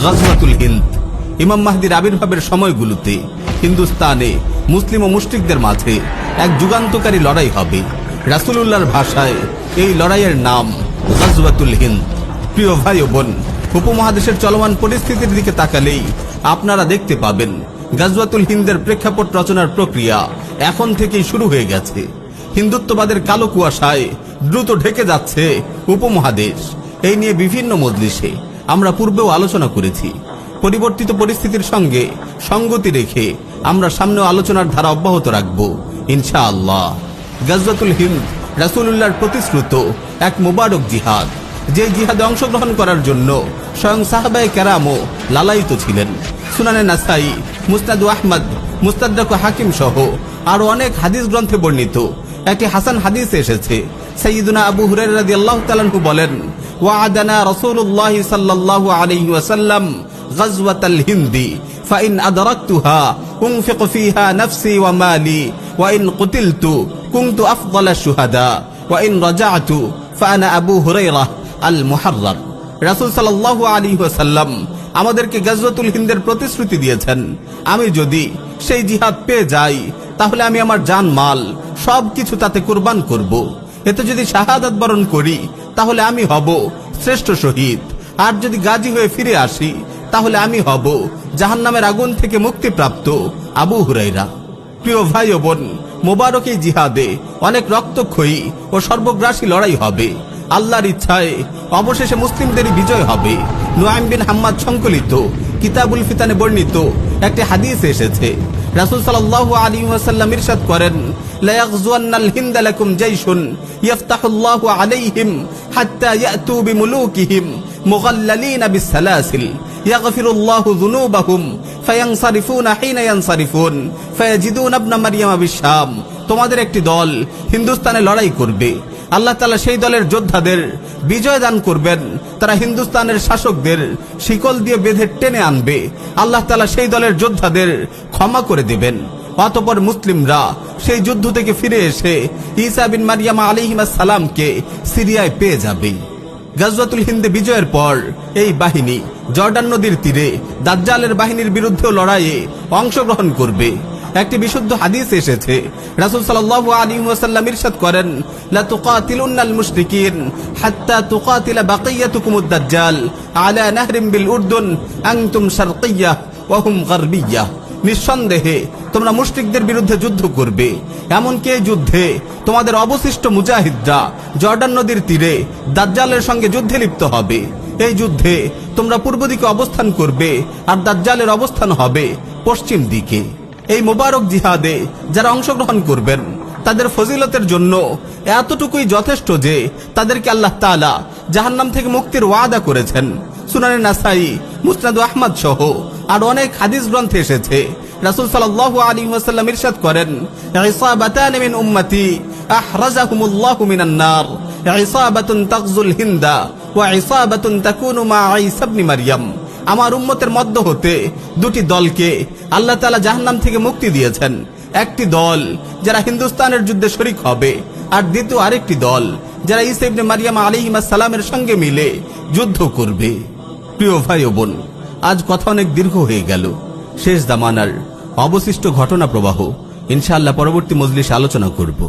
গাজওয়াতুল হিন্দ। ইমাম মাহদির আবির্ভাবের সময়গুলোতে হিন্দুস্তানে মুসলিম ও মুশরিকদের মাঝে এক যুগান্তকারী লড়াই হবে। রাসূলুল্লাহর ভাষায় এই লড়াইয়ের নাম গাজওয়াতুল হিন্দ। প্রিয় ভাই ও বোন, উপমহাদেশের চলমান পরিস্থিতির দিকে তাকালেই আপনারা দেখতে পাবেন গাজওয়াতুল হিন্দের প্রেক্ষাপট রচনার প্রক্রিয়া এখন থেকেই শুরু হয়ে গেছে। হিন্দুত্ববাদের কালো কুয়াশায় দ্রুত ঢেকে যাচ্ছে উপমহাদেশ। এই নিয়ে বিভিন্ন মজলিসে আমরা পূর্বেও আলোচনা করেছি। পরিবর্তিত পরিস্থিতির সঙ্গে সঙ্গতি রেখে আমরা সামনেও আলোচনার ধারা অব্যাহত রাখব ইনশাআল্লাহ। গাজওয়াতুল হিন্দ রাসূলুল্লাহর প্রতিশ্রুত এক মুবারক জিহাদ, যে জিহাদে অংশগ্রহণ করার জন্য স্বয়ং সাহাবায়ে কেরামও লালায়িত ছিলেন। সুনানে নাসাই, মুসনাদ আহমদ, মুস্তাদরাক হাকিম সহ আরো অনেক হাদিস গ্রন্থে বর্ণিত একটি হাসান হাদিসে এসেছে, সাইয়্যিদুনা আবু হুরায়রা রাদিয়াল্লাহু তাআলা আনহু বলেন, ওয়া'আদানা রাসূলুল্লাহ সাল্লাল্লাহু আলাইহি ওয়াসাল্লাম গাজওয়াতাল হিন্দি ফাইন আদরাকতুহা উনফিক ফিহা নাফসি ওয়া মালি ওয়া ইন কুতিলতু কুনতু আফদালাশ শুহাদা ওয়া ইন রাজা'তু ফাআনা আবু হুরায়রা আল মুহাররার। রাসূল সাল্লাল্লাহু আলাইহি ওয়াসাল্লাম আমাদেরকে গাজওয়াতুল হিন্দের প্রতিশ্রুতি দিয়েছেন, আমি যদি সেই জিহাদ পেয়ে যাই তাহলে আমি আমার জান মাল সবকিছু তাতে কুরবান করব। এতে যদি শাহাদাত বরণ করি তাহলে আমি হব শ্রেষ্ঠ শহীদ, আর যদি গাজী হয়ে ফিরে আসি তাহলে আমি হব জাহান্নামের আগুন থেকে মুক্তিপ্রাপ্ত আবু হুরায়রা। প্রিয় ভাই ও বোন, মোবারক এই জিহাদে অনেক রক্তক্ষয়ী ও সর্বগ্রাসী লড়াই হবে। আল্লাহর ইচ্ছায় অবশেষে মুসলিমদেরই বিজয় হবে। নুআইম বিন হাম্মাদ সংকলিত কিতাবুল ফিতানে বর্ণিত একটি হাদিসে এসেছে, রাসূল সাল্লাল্লাহু আলাইহি ওয়াসাল্লাম ইরশাদ করেন, লা ইয়াগজুয়ান্নাল হিন্দা লাকুম জাইশুন ইফতাহুল্লাহু আলাইহিম হাত্তা ইয়াতু বিমুলুকিহিম মুগাল্লালিনা বিসসালাসিল ইয়াগফিরুল্লাহু যুনুবাহুম ফায়ানসারিফুনা হিনা ইয়ানসারিফুন ফায়াজিদুনা ইবনা মারইয়ামা বিশাম। তোমাদের একটি দল হিন্দুস্তানে লড়াই করবে, আল্লাহ তাআলা সেই দলের যোদ্ধাদের বিজয় দান করবেন। তারা হিন্দুস্তানের শাসকদের শিকল দিয়ে বেঁধে টেনে আনবে, আল্লাহ তাআলা সেই দলের যোদ্ধাদের ক্ষমা করে দেবেন। অতঃপর মুসলিমরা সেই যুদ্ধ থেকে ফিরে এসে ঈসা বিন মারইয়াম আলাইহিস সালামকে সিরিয়ায় পেয়ে যাবে। গাজওয়াতুল হিন্দে বিজয়ের পর এই বাহিনী জর্ডান নদীর তীরে দাজ্জালের বাহিনীর বিরুদ্ধে লড়াইয়ে অংশগ্রহণ করবে। একটি বিশুদ্ধ হাদিস এসেছে, রাসূল সাল্লাল্লাহু আলাইহি ওয়াসাল্লাম ইরশাদ করেন, লা তুকাতিলুন্নাল মুশরিকিন হাত্তা তুকাতিলা বাকিয়াতুকুমুদ দাজ্জাল আলা নাহরিম বিল উরদুন আনতুম শারকিয়্যাহ ওয়া হুম গারবিয়্যাহ। নিঃসন্দেহে তোমরা মুশরিকদের বিরুদ্ধে যুদ্ধ করবে, এমনকি এই যুদ্ধে তোমাদের অবশিষ্ট মুজাহিদরা জর্ডান নদীর তীরে দাজ্জালের সঙ্গে যুদ্ধে লিপ্ত হবে। এই যুদ্ধে তোমরা পূর্ব দিকে অবস্থান করবে আর দাজ্জালের অবস্থান হবে পশ্চিম দিকে। এই মোবারক জিহাদে যারা অংশগ্রহণ করবেন তাদের ফজিলতের জন্য এতটুকুই যথেষ্ট যে তাদেরকে আল্লাহ তাআলা জাহান্নাম থেকে মুক্তির ওয়াদা করেছেন। সুনানে নাসাই, মুসনাদ আহমদ সহ আর অনেক হাদিস গ্রন্থে এসেছে, রাসূল সাল্লাল্লাহু আলাইহি ওয়াসাল্লাম ইরশাদ করেন, ইসাবাতান মিন উম্মতি আহরাজাহুমুল্লাহু মিনান নার, ইসাবাতুন তাগজুল হিন্দা ওয়া ইসাবাতুন তাকুনু মা ঈসা ইবনে মারইয়াম। আমার উম্মতের মধ্য হতে দুটি দলকে আল্লাহ তাআলা জাহান্নাম থেকে মুক্তি দিয়েছেন। একটি দল যারা হিন্দুস্তানের যুদ্ধে শরীক হবে, আর দ্বিতীয় আরেকটি দল যারা ঈসা ইবনে মারইয়াম আলাইহিস সালামের সঙ্গে মিলে যুদ্ধ করবে। প্রিয় ভাই ও বোন, আজ কথা অনেক দীর্ঘ হয়ে গেল। শেষ জামানার অবশিষ্ট ঘটনা প্রবাহ ইনশাআল্লাহ পরবর্তী মজলিসে আলোচনা করব।